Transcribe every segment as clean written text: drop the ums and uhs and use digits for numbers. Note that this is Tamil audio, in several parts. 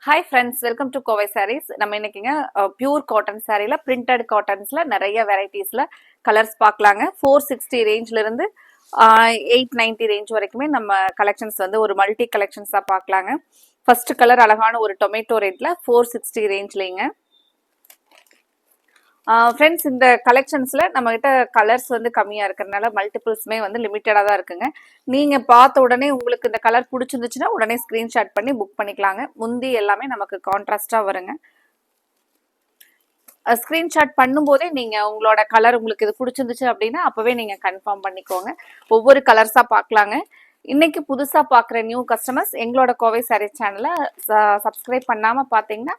Hi friends, welcome to Kovai sarees. நம்ம இன்னைக்குங்க பியூர் காட்டன் சாரீல பிரிண்டட் காட்டன்ஸ்ல நிறைய வெரைட்டிஸ்ல கலர்ஸ் பார்க்கலாங்க. 460 ரேஞ்ச்ல இருந்து 890 ரேஞ்ச் வரைக்குமே நம்ம கலெக்ஷன்ஸ் வந்து ஒரு மல்டி கலெக்ஷன்ஸா பார்க்கலாங்க. ஃபர்ஸ்ட் கலர் அழகான ஒரு டொமேட்டோ ரெட்ல 460 ரேஞ்ச்லங்க. ஃப்ரெண்ட்ஸ், இந்த கலெக்ஷன்ஸில் நம்மகிட்ட கலர்ஸ் வந்து கம்மியாக இருக்கிறதுனால மல்டிபிள்ஸுமே வந்து லிமிட்டடாக தான் இருக்குங்க. நீங்கள் பார்த்த உடனே உங்களுக்கு இந்த கலர் பிடிச்சிருந்துச்சுன்னா உடனே ஸ்க்ரீன்ஷாட் பண்ணி புக் பண்ணிக்கலாங்க. முந்தி எல்லாமே நமக்கு கான்ட்ராஸ்டாக வருங்க. ஸ்க்ரீன்ஷாட் பண்ணும்போதே நீங்கள் உங்களோட கலர் உங்களுக்கு இது பிடிச்சிருந்துச்சு அப்படின்னா அப்போவே நீங்கள் கன்ஃபார்ம் பண்ணிக்கோங்க. ஒவ்வொரு கலர்ஸாக பார்க்கலாங்க. இன்னைக்கு புதுசாக பார்க்குற நியூ கஸ்டமர்ஸ் எங்களோட கோவை சாரீஸ் சேனலை சப்ஸ்கிரைப் பண்ணாமல் பார்த்தீங்கன்னா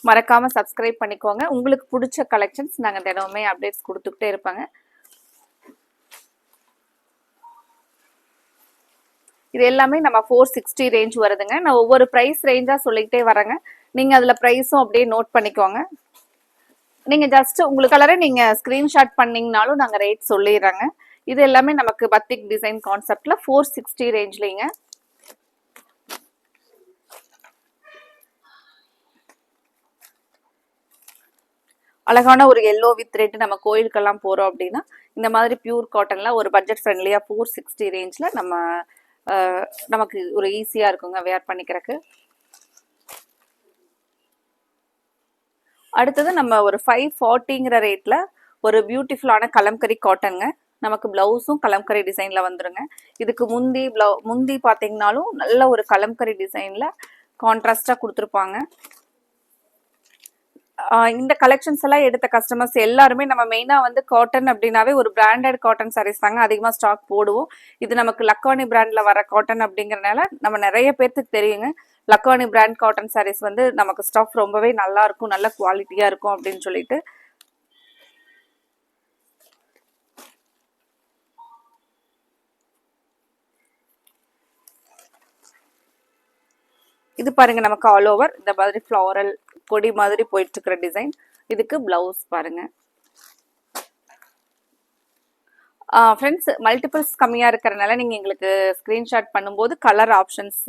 மறக்காம சப்ஸ்கிரைப் பண்ணிக்கோங்க. உங்களுக்கு பிடிச்ச கலெக்ஷன்ஸ் நாங்கள் தினமுமே அப்டேட்ஸ் கொடுத்துக்கிட்டே இருப்பாங்க. இது எல்லாமே நம்ம 460 ரேஞ்ச் வருதுங்க. நான் ஒவ்வொரு ப்ரைஸ் ரேஞ்சா சொல்லிக்கிட்டே வரேங்க. நீங்க அதுல ப்ரைஸும் அப்படியே நோட் பண்ணிக்கோங்க. நீங்க ஜஸ்ட் உங்களுக்கு கலரை நீங்க ஸ்கிரீன்ஷாட் பண்ணீங்கனாலும் நாங்க ரேட் சொல்லிடுறோங்க. இது எல்லாமே நமக்கு பத்திக் டிசைன் கான்செப்ட்ல 460 ரேஞ்ச்லீங்க. அழகான ஒரு எல்லோ வித் ரெட் நம்ம கோயிலுக்கெல்லாம் போகிறோம் அப்படின்னா இந்த மாதிரி பியூர் காட்டனில் ஒரு பட்ஜெட் ஃப்ரெண்ட்லியாக 460 ரேஞ்சில் நமக்கு ஒரு ஈஸியாக இருக்குங்க வேர் பண்ணிக்கிறதுக்கு. அடுத்தது நம்ம ஒரு 540ங்கிற ரேட்டில் ஒரு பியூட்டிஃபுல்லான கலம்கரி காட்டனுங்க. நமக்கு ப்ளவுஸும் கலம்கரி டிசைனில் வந்துடுங்க. இதுக்கு முந்தி பார்த்தீங்கன்னாலும் நல்ல ஒரு கலம்கரி டிசைனில் கான்ட்ராஸ்டாக கொடுத்துருப்பாங்க. இந்த கலெக்ஷன்ஸ் எல்லாம் எடுத்த கஸ்டமர்ஸ் எல்லாருமே நம்ம மெயினாக வந்து காட்டன் அப்படின்னாவே ஒரு பிராண்டட் காட்டன் சாரீஸ் தாங்க அதிகமாக ஸ்டாக் போடுவோம். இது நமக்கு லக்கானி பிராண்டில் வர காட்டன் அப்படிங்கிறனால நம்ம நிறைய பேர்த்துக்கு தெரியுங்க. லக்கானி பிராண்ட் காட்டன் சாரீஸ் வந்து நமக்கு ஸ்டாக் ரொம்பவே நல்லா இருக்கும், நல்ல குவாலிட்டியாக இருக்கும் அப்படின்னு சொல்லிட்டு. இது பாருங்க, நமக்கு ஆல் ஓவர் இந்த மாதிரி ஃப்ளாரல் கொடி மாதிரி போயிட்டு இருக்கிற டிசைன். இதுக்கு பிளவுஸ் பாருங்க. ஃப்ரெண்ட்ஸ், மல்டிபிள்ஸ் கம்மியாக இருக்கிறனால நீங்கள் எங்களுக்கு ஸ்க்ரீன்ஷாட் பண்ணும்போது கலர் ஆப்ஷன்ஸ்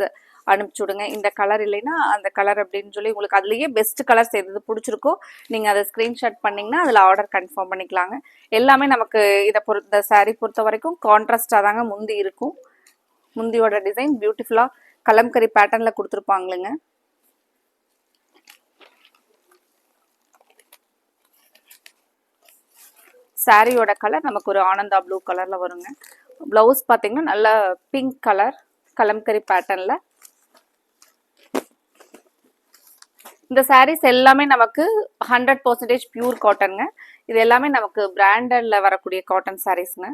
அனுப்பிச்சி விடுங்க. இந்த கலர் இல்லைன்னா அந்த கலர் அப்படின்னு சொல்லி உங்களுக்கு அதுலேயே பெஸ்ட் கலர்ஸ் எது பிடிச்சிருக்கோ நீங்கள் அதை ஸ்க்ரீன்ஷாட் பண்ணிங்கன்னா அதில் ஆர்டர் கன்ஃபார்ம் பண்ணிக்கலாங்க. எல்லாமே நமக்கு இந்த சாரீ பொறுத்த வரைக்கும் கான்ட்ராஸ்டாக தாங்க முந்தி இருக்கும். முந்தியோட டிசைன் பியூட்டிஃபுல்லாக கலம்கரி பேட்டர்னில் கொடுத்துருப்பாங்களுங்க. சாரியோட கலர் நமக்கு ஒரு ஆனந்தா ப்ளூ கலர்ல வருங்க. பிளவுஸ் பார்த்தீங்கன்னா நல்ல பிங்க் கலர் கலம்கரி பேட்டர்ன்ல. இந்த சாரீஸ் எல்லாமே நமக்கு 100% பியூர் காட்டனுங்க. இது எல்லாமே நமக்கு பிராண்டட்ல வரக்கூடிய காட்டன் சாரீஸ்ங்க.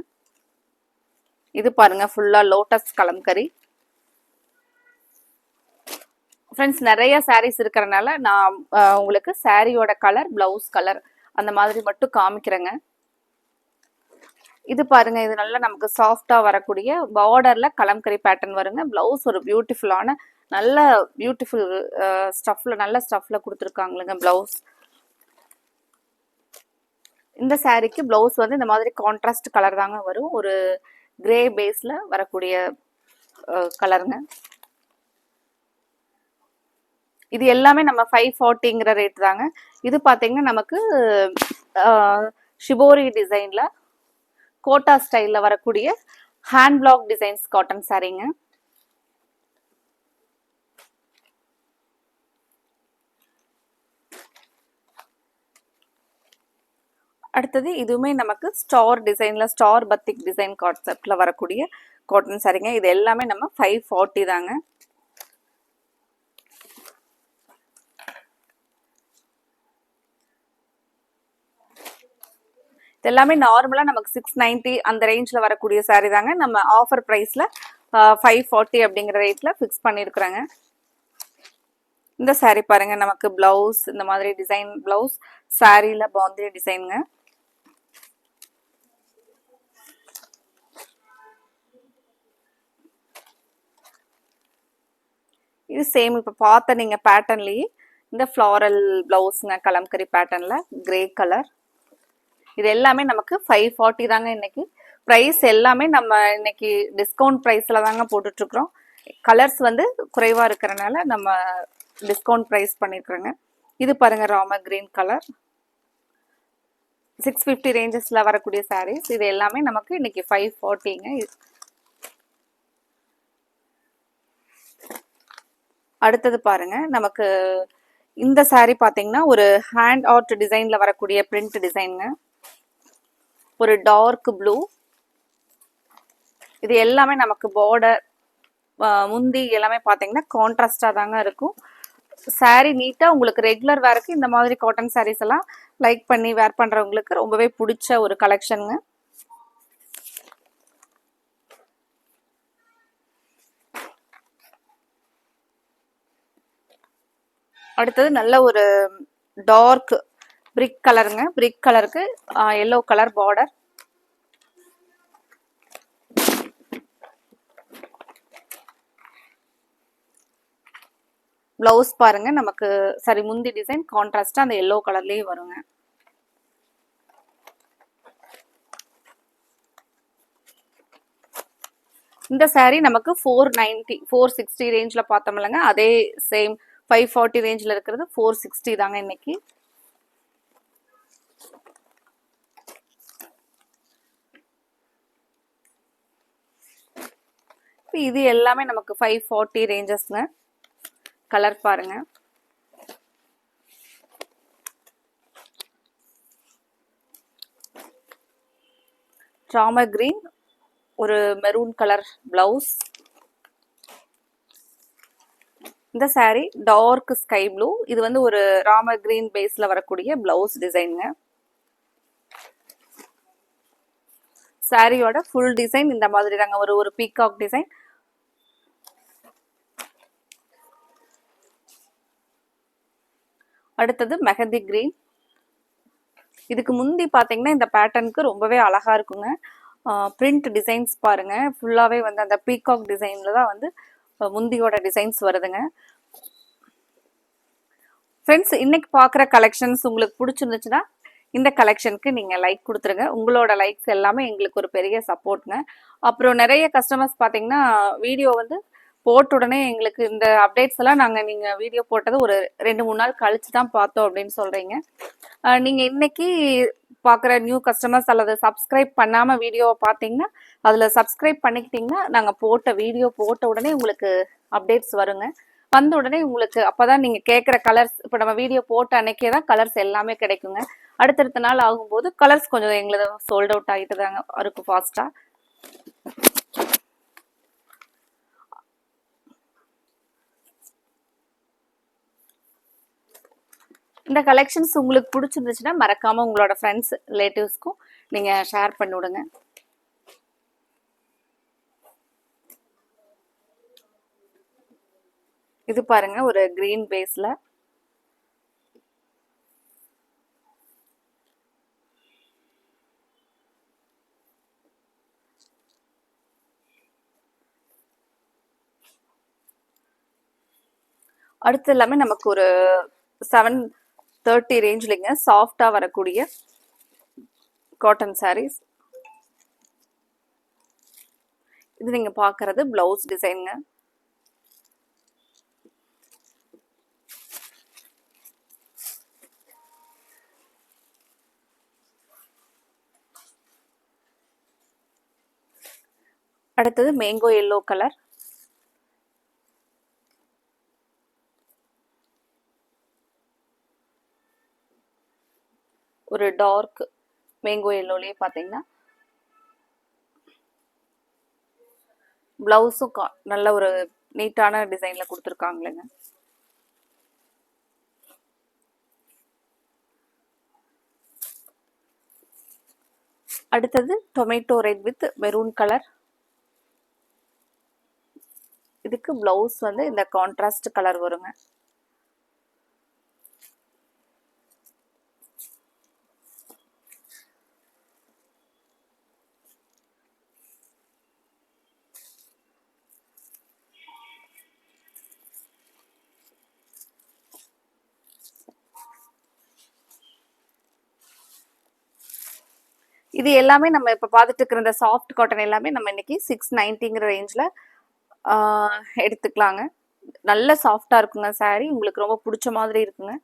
இது பாருங்க, ஃபுல்லா லோட்டஸ் கலம்கரி. ஃப்ரெண்ட்ஸ், நிறைய சாரீஸ் இருக்கிறனால நான் உங்களுக்கு சாரியோட கலர் பிளவுஸ் கலர் அந்த மாதிரி மட்டும் காமிக்கிறேங்க. இது பாருங்க, இது நல்லா நமக்கு சாஃப்டா வரக்கூடிய பார்டர்ல கலம்கரி பேட்டர்ன் வருங்க. பிளவுஸ் ஒரு பியூட்டிஃபுல்லான நல்ல பியூட்டிஃபுல் நல்ல ஸ்டஃப்ல கொடுத்துருக்காங்களுங்க பிளவுஸ். இந்த சாரீக்கு பிளவுஸ் வந்து இந்த மாதிரி கான்ட்ராஸ்ட் கலர் தாங்க வரும். ஒரு கிரே பேஸ்ல வரக்கூடிய கலருங்க. இது எல்லாமே நம்ம 540ங்கிற ரேட் தாங்க. இது பாத்தீங்கன்னா நமக்கு ஷிபோரி டிசைன்ல கோட்டா ஸ்டைல்ல வரக்கூடிய ஹேண்ட் பிளாக் டிசைன்ஸ் காட்டன் சாரீங்க. அடுத்தது இதுவுமே நமக்கு ஸ்டார் டிசைன்ல ஸ்டார் பத்திக் டிசைன் கான்செப்ட்ல வரக்கூடிய காட்டன் சாரீங்க. இது எல்லாமே நம்ம 540 தாங்க. இது எல்லாமே நார்மலா நமக்கு 690 அந்த ரேஞ்ச்ல வரக்கூடிய சாரீ தாங்க. நம்ம ஆஃபர் பிரைஸ்ல 540 அப்படிங்கிற ரேட்ல ஃபிக்ஸ் பண்ணிருக்கிறோங்க. இந்த சாரீ பாருங்க, நமக்கு பிளவுஸ் இந்த மாதிரி டிசைன் பிளவுஸ், சாரீல பாந்தினி டிசைனுங்க. இது சேம் இப்ப பார்த்த நீங்க பேட்டர்ன்லயே இந்த ஃப்ளாரல் பிளவுஸ்ங்க கலம்கரி பேட்டர்ன்ல கிரே கலர். இது எல்லாமே நமக்கு 540 தாங்க. இன்னைக்கு ப்ரைஸ் எல்லாமே நம்ம இன்னைக்கு டிஸ்கவுண்ட் ப்ரைஸில் தாங்க போட்டுட்ருக்குறோம். கலர்ஸ் வந்து குறைவாக இருக்கிறனால நம்ம டிஸ்கவுண்ட் ப்ரைஸ் பண்ணியிருக்கிறேங்க. இது பாருங்க ராமர் கிரீன் கலர் 650 ரேஞ்சஸில் வரக்கூடிய சாரீஸ். இது எல்லாமே நமக்கு இன்னைக்கு 540ங்க. அடுத்தது பாருங்க, நமக்கு இந்த சாரீ பார்த்தீங்கன்னா ஒரு ஹேண்ட் ஆர்ட் டிசைனில் வரக்கூடிய பிரிண்ட் டிசைனுங்க. ஒரு டார்க் ப்ளூ. இது எல்லாமே நமக்கு பார்டர் முந்தி எல்லாமே பார்த்தீங்கன்னா கான்ட்ராஸ்டாக தாங்க இருக்கும். சாரீ நீட்டாக உங்களுக்கு ரெகுலர் வேருக்கு இந்த மாதிரி காட்டன் சாரீஸ் எல்லாம் லைக் பண்ணி வேர் பண்ணுறவங்களுக்கு ரொம்பவே பிடிச்ச ஒரு கலெக்ஷனுங்க. அடுத்தது நல்ல ஒரு டார்க் பிரிக் கலருங்க. பிரிக் கலருக்கு எல்லோ கலர் பார்டர். பிளவுஸ் பாருங்க, நமக்கு சரி முந்தி டிசைன் கான்ட்ராஸ்டா அந்த எல்லோ கலர்லயே வருங்க. இந்த சாரீ நமக்கு 490 460 ரேஞ்ச்ல பார்த்தோம்லங்க, அதே சேம் 540 ரேஞ்ச்ல இருக்கிறது 460 தாங்க இன்னைக்கு. இது எல்லாமே நமக்கு 540 ரேஞ்சஸ்ங்க. கலர் பாருங்க, ராமர் கிரீன், ஒரு மெரூன் கலர் பிளவுஸ். இந்த சாரீ டார்க் ஸ்கை ப்ளூ. இது வந்து ஒரு ராமர் கிரீன் பேஸ்ல வரக்கூடிய பிளவுஸ் டிசைனுங்க. சாரியோட ஃபுல் டிசைன் இந்த மாதிரி தாங்க, ஒரு பீகாக் டிசைன். அடுத்தது மெஹந்தி கிரீன். இதுக்கு முந்தி பார்த்தீங்கன்னா இந்த பேட்டர்னுக்கு ரொம்பவே அழகா இருக்குங்க. பிரிண்ட் டிசைன்ஸ் பாருங்க, ஃபுல்லாவே வந்து அந்த பீகாக் டிசைன்ல தான் வந்து முந்தியோட டிசைன்ஸ் வருதுங்க. ஃப்ரெண்ட்ஸ், இன்னைக்கு பார்க்குற கலெக்ஷன்ஸ் உங்களுக்கு பிடிச்சிருந்துச்சுன்னா இந்த கலெக்ஷனுக்கு நீங்கள் லைக் கொடுத்துருங்க. உங்களோட லைக்ஸ் எல்லாமே எங்களுக்கு ஒரு பெரிய சப்போர்ட்டுங்க. அப்புறம் நிறைய கஸ்டமர்ஸ் பார்த்தீங்கன்னா வீடியோ வந்து போட்ட உடனே எங்களுக்கு இந்த அப்டேட்ஸ் எல்லாம் நீங்கள் வீடியோ போட்டது ஒரு 2-3 நாள் கழிச்சு தான் பார்த்தோம் அப்படின்னு சொல்கிறீங்க. நீங்கள் இன்னைக்கு பார்க்குற நியூ கஸ்டமர்ஸ் அல்லது சப்ஸ்கிரைப் பண்ணாமல் வீடியோவை பார்த்தீங்கன்னா அதில் சப்ஸ்கிரைப் பண்ணிக்கிட்டிங்கன்னா நாங்கள் போட்ட வீடியோ போட்ட உடனே உங்களுக்கு அப்டேட்ஸ் வருங்க. வந்த உடனே உங்களுக்கு அப்போதான் நீங்கள் கேட்குற கலர்ஸ், இப்போ நம்ம வீடியோ போட்ட அன்னைக்கே தான் கலர்ஸ் எல்லாமே கிடைக்குங்க. அடுத்தடுத்த நாள் ஆகும்போது கலர்ஸ் கொஞ்சம் எங்களுக்கு சோல்ட் அவுட் ஆகிட்டு தாங்க இருக்கும் ஃபாஸ்ட்டாக. இந்த கலெக்ஷன்ஸ் உங்களுக்கு பிடிச்சிருந்துச்சுன்னா மறக்காம உங்களோட ஃப்ரெண்ட்ஸ் ரிலேட்டிவ்ஸ்க்கும் நீங்க ஷேர் பண்ணி விடுங்க. இது பாருங்க, ஒரு கிரீன் பேஸ்ல அடுத்து எல்லாமே நமக்கு ஒரு 730 ரேஞ்ச்லிங்க சாஃப்டா வரக்கூடிய காட்டன் சாரீஸ். இது நீங்க பாக்குறது பிளவுஸ் டிசைனுங்க. அடுத்தது மேங்கோ எல்லோ கலர். ஒரு டார்க் மேங்கோ எல்லோலயே பாத்தீங்கன்னா பிளவுஸும் நல்ல ஒரு நீட்டான டிசைன்ல கொடுத்துருக்காங்களேங்க. அடுத்தது tomato red with maroon colour. இதுக்கு பிளவுஸ் வந்து இந்த கான்ட்ராஸ்ட் கலர் வருங்க. இது எல்லாமே நம்ம இப்ப பார்த்துட்டு இருக்கிற இந்த சாஃப்ட் காட்டன் எல்லாமே நம்ம இன்னைக்கு 690ங்கிற ரேஞ்ச்ல எடுத்துக்கலாங்க. நல்ல சாஃப்டா இருக்குங்க saree. உங்களுக்கு ரொம்ப பிடிச்ச மாதிரி இருக்குங்க.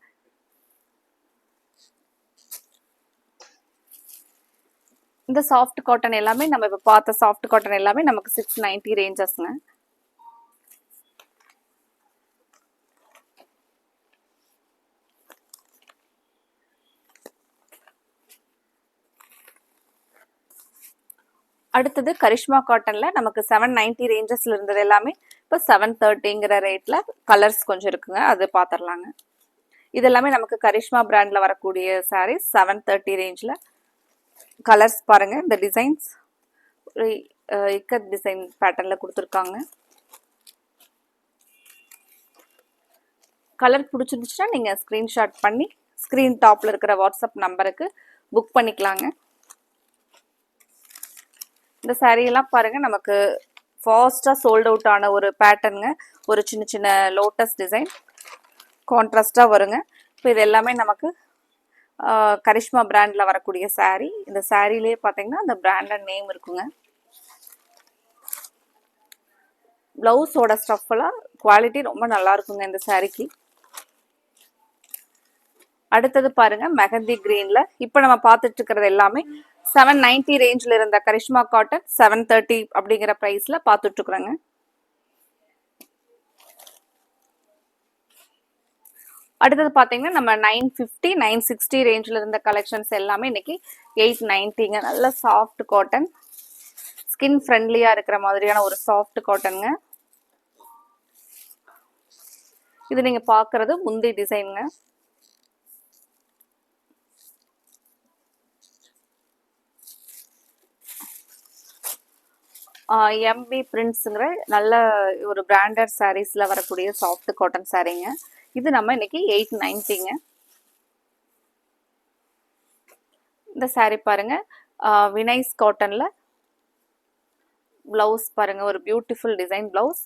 இந்த சாஃப்ட் காட்டன் எல்லாமே நம்ம இப்ப பார்த்த சாஃப்ட் காட்டன் எல்லாமே நமக்கு 690 ரேஞ்சஸ்ங்க. அடுத்தது கரிஷ்மா காட்டன்ல நமக்கு 790 ரேஞ்சஸ்ல இருந்தது எல்லாமே இப்போ 730ங்கிற ரேட்ல கலர்ஸ் கொஞ்சம் இருக்குங்க. அது பார்த்துடலாங்க. இது எல்லாமே நமக்கு கரிஷ்மா பிராண்ட்ல வரக்கூடிய சாரீஸ் 730 ரேஞ்ச்ல. கலர்ஸ் பாருங்க. இந்த டிசைன்ஸ் ஒரு இக்கட் டிசைன் பேட்டர்ன்ல கொடுத்துருக்காங்க. கலர் பிடிச்சிருந்துச்சுன்னா நீங்க ஸ்கிரீன்ஷாட் பண்ணி ஸ்கிரீன் டாப்ல இருக்கிற வாட்ஸ்அப் நம்பருக்கு புக் பண்ணிக்கலாங்க. இந்த saree எல்லாம் பாருங்க நமக்கு ஃபாஸ்டா சோல்ட் அவுட் ஆன ஒரு பேட்டர்னுங்க. ஒரு சின்ன சின்ன லோட்டஸ் டிசைன் கான்ட்ராஸ்டா வருங்க. இப்போ இது எல்லாமே நமக்கு கரிஷ்மா பிராண்ட்ல வரக்கூடிய saree. இந்த சாரீலயே பாத்தீங்கன்னா அந்த பிராண்டட் நேம் இருக்குங்க. பிளவுஸோட ஸ்டஃப் எல்லாம் குவாலிட்டி ரொம்ப நல்லா இருக்குங்க இந்த சாரிக்கு. அடுத்தது பாருங்க மெஹந்தி கிரீன்ல இப்ப நம்ம பார்த்துட்டு இருக்கிறது எல்லாமே 790 ரேஞ்ச்ல இருந்த கரிஷ்மா காட்டன் 730 அப்படிங்கிற பிரைஸ்ல பார்த்துட்டு இருக்கிறோங்க. அடுத்தது பாத்தீங்கன்னா நம்ம 950 960 ரேஞ்ச்ல இருந்த கலெக்ஷன்ஸ் எல்லாமே இன்னைக்கு 890ங்க. நல்ல சாஃப்ட் காட்டன், ஸ்கின் ஃப்ரெண்ட்லியா இருக்கிற மாதிரியான ஒரு சாஃப்ட் காட்டனுங்க. இது நீங்க பாக்குறது முந்தி டிசைனுங்க. எம்பி பிரிண்ட்ஸுங்கிற நல்ல ஒரு பிராண்டட் சாரீஸ்ல வரக்கூடிய சாஃப்ட் காட்டன் சாரீங்க. இது நம்ம இன்னைக்கு 890ங்க. இந்த சாரீ பாருங்க வினைஸ் காட்டன்ல பிளவுஸ் பாருங்க. ஒரு பியூட்டிஃபுல் டிசைன் பிளவுஸ்.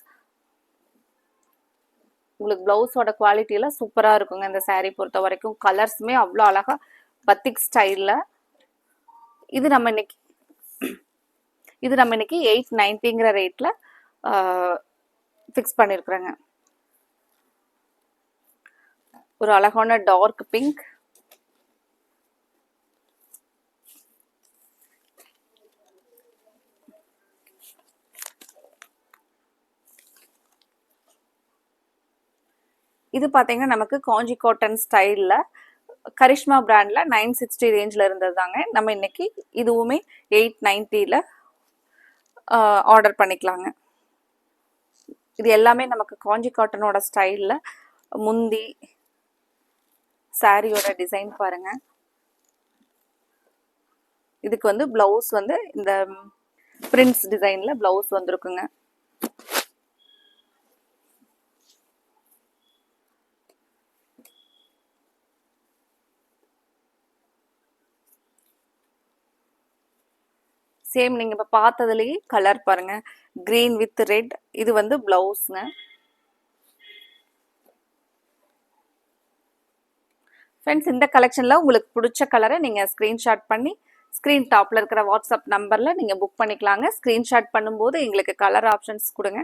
உங்களுக்கு பிளவுஸோட குவாலிட்டி எல்லாம் சூப்பரா இருக்குங்க இந்த சாரீ பொறுத்த வரைக்கும். கலர்ஸுமே அவ்வளோ அழகா பத்திக் ஸ்டைல்ல. இது நம்ம இன்னைக்கு 890ங்கிற ரேட்ல ஃபிக்ஸ் பண்ணிருக்கிறேங்க. ஒரு அழகான டார்க் பிங்க், இது பாத்தீங்கன்னா நமக்கு காஞ்சி காட்டன் ஸ்டைல்ல கரிஷ்மா பிராண்ட்ல 960 ரேஞ்ச்ல இருந்தது தாங்க. நம்ம இன்னைக்கு இதுவுமே 890ல ஆர்டர் பண்ணிக்கலாங்க. இது எல்லாமே நமக்கு காஞ்சி காட்டனோட ஸ்டைல்ல முந்தி சாரியோட டிசைன் பாருங்க. இதுக்கு வந்து பிளவுஸ் வந்து இந்த பிரிண்ட்ஸ் டிசைன்ல பிளவுஸ் வந்திருக்குங்க. சேம் நீங்க இப்ப பார்த்ததுலயே கலர் பாருங்க. Green with red. இது வந்து பிளவுஸ்ங்க. ஃப்ரெண்ட்ஸ் இந்த கலெக்ஷன்ல உங்களுக்கு பிடிச்ச கலரை நீங்க ஸ்கிரீன்ஷாட் பண்ணி ஸ்கிரீன் டாப்ல இருக்கிற வாட்ஸ்அப் நம்பர்ல நீங்க புக் பண்ணிக்கலாங்க. ஸ்கிரீன்ஷாட் பண்ணும்போது எங்களுக்கு கலர் ஆப்ஷன்ஸ் கொடுங்க.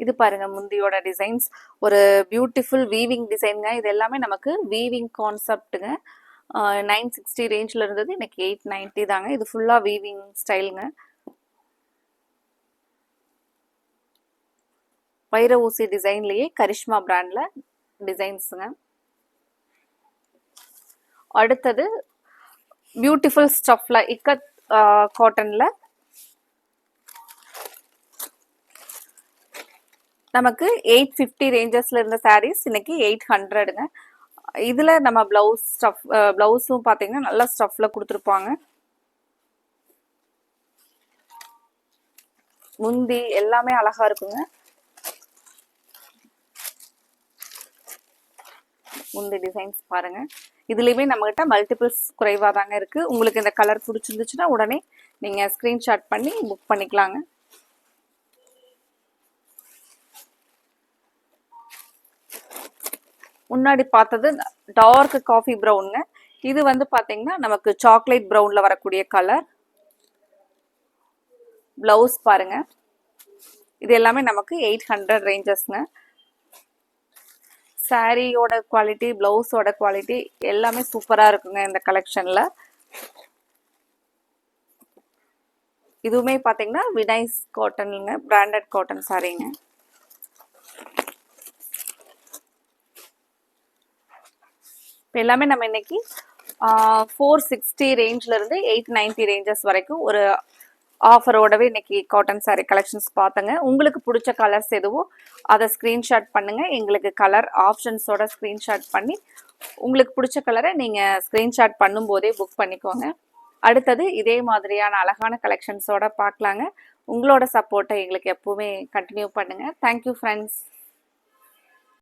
இது பாருங்க முந்தியோட டிசைன்ஸ். ஒரு பியூட்டிஃபுல் வீவிங் டிசைனுங்க. இது எல்லாமே நமக்கு வீவிங் கான்செப்ட்டுங்க. 960 ரேஞ்ச்ல இருந்தது இன்னைக்கு 890 தாங்க. இது ஃபுல்லா வீவிங் ஸ்டைலுங்க. வைர ஊசி டிசைன்லயே கரிஷ்மா பிராண்ட்ல டிசைன்ஸுங்க. அடுத்தது பியூட்டிஃபுல் ஸ்டஃப்ல இக்கத் காட்டன்ல நமக்கு 850 ரேஞ்சஸ்ல இருந்த சாரீஸ் இன்னைக்கு 800ங்க. இதுல நம்ம பிளவுஸும் பாத்தீங்கன்னா நல்ல ஸ்டஃப்ல கொடுத்துருப்பாங்க. முந்தி எல்லாமே அழகா இருக்குங்க. முந்தி டிசைன்ஸ் பாருங்க. இதுலயுமே நம்ம கிட்ட மல்டிபிள்ஸ் குறைவா தாங்க இருக்கு. உங்களுக்கு இந்த கலர் பிடிச்சிருந்துச்சுன்னா உடனே நீங்க ஸ்கிரீன்ஷாட் பண்ணி புக் பண்ணிக்கலாங்க. முன்னாடி பார்த்தது டார்க் காஃபி ப்ரௌனுங்க. இது வந்து பாத்தீங்கன்னா நமக்கு சாக்லேட் ப்ரௌன்ல வரக்கூடிய கலர். பிளவுஸ் பாருங்க. இது எல்லாமே நமக்கு 800 ரேஞ்சஸ்ங்க. சாரியோட குவாலிட்டி, பிளவுஸோட குவாலிட்டி எல்லாமே சூப்பரா இருக்குங்க இந்த கலெக்ஷன்ல. இதுவுமே பாத்தீங்கன்னா வினைஸ் காட்டன்ங்க, பிராண்டட் காட்டன் சாரீங்க. எல்லாமே நம்ம இன்னைக்கு 460 ரேஞ்ச்ல இருந்து 890 ரேஞ்சஸ் வரைக்கும் ஒரு ஆஃபரோடவே இன்னைக்கு காட்டன் சாரீ கலெக்ஷன்ஸ் பார்த்தங்க. உங்களுக்கு பிடிச்ச கலர்ஸ் எதுவோ அதை ஸ்க்ரீன்ஷாட் பண்ணுங்க. எங்களுக்கு கலர் ஆப்ஷன்ஸோட ஸ்க்ரீன்ஷாட் பண்ணி உங்களுக்கு பிடிச்ச கலரை நீங்கள் ஸ்க்ரீன்ஷாட் பண்ணும்போதே புக் பண்ணிக்கோங்க. அடுத்தது இதே மாதிரியான அழகான கலெக்ஷன்ஸோட பார்க்கலாங்க. உங்களோட சப்போர்ட்டை எங்களுக்கு எப்பவுமே கண்டினியூ பண்ணுங்க. Thank you friends.